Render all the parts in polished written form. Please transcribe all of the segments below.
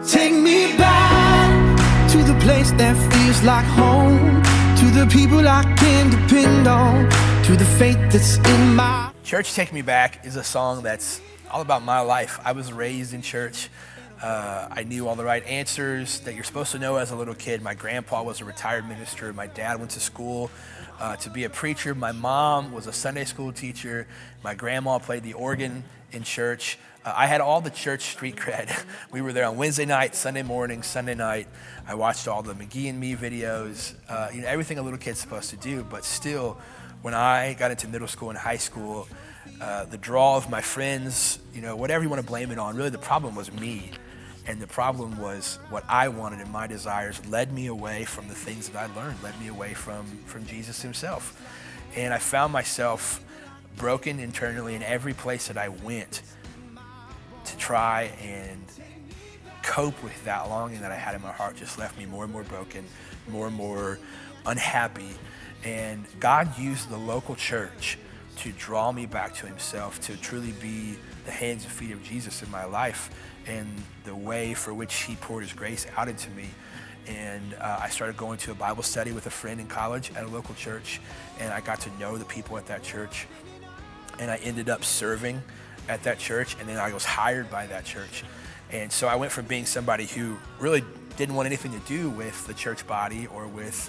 Take me back to the place that feels like home, to the people I can depend on, to the faith that's in my... Church Take Me Back is a song that's all about my life. I was raised in church. I knew all the right answers that you're supposed to know as a little kid. My grandpa was a retired minister. My dad went to school to be a preacher. My mom was a Sunday school teacher. My grandma played the organ in church. I had all the church street cred. We were there on Wednesday night, Sunday morning, Sunday night. I watched all the McGee and Me videos, everything a little kid's supposed to do. But still, when I got into middle school and high school, the draw of my friends, whatever you want to blame it on, really the problem was me. And the problem was what I wanted and my desires led me away from the things that I learned, led me away from Jesus himself. And I found myself broken internally in every place that I went to try and cope with that longing that I had in my heart. Just left me more and more broken, more and more unhappy. And God used the local church to draw me back to himself, to truly be the hands and feet of Jesus in my life and the way for which he poured his grace out into me. And I started going to a Bible study with a friend in college at a local church, and I got to know the people at that church. And I ended up serving at that church, and then I was hired by that church. And so I went from being somebody who really didn't want anything to do with the church body or with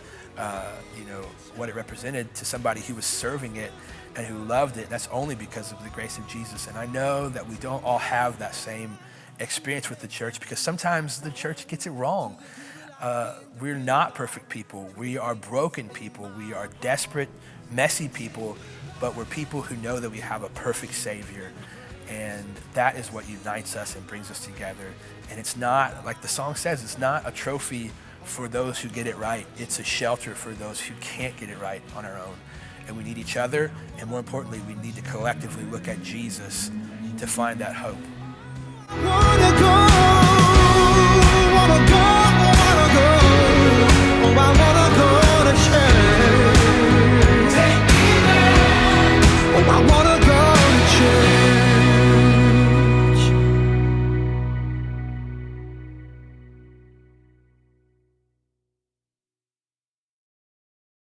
what it represented to somebody who was serving it and who loved it. That's only because of the grace of Jesus. And I know that we don't all have that same experience with the church because sometimes the church gets it wrong. We're not perfect people. We are broken people. We are desperate, messy people, but we're people who know that we have a perfect Savior. And that is what unites us and brings us together. And it's not, like the song says, it's not a trophy for those who get it right. It's a shelter for those who can't get it right on our own. And we need each other, and more importantly, we need to collectively look at Jesus to find that hope.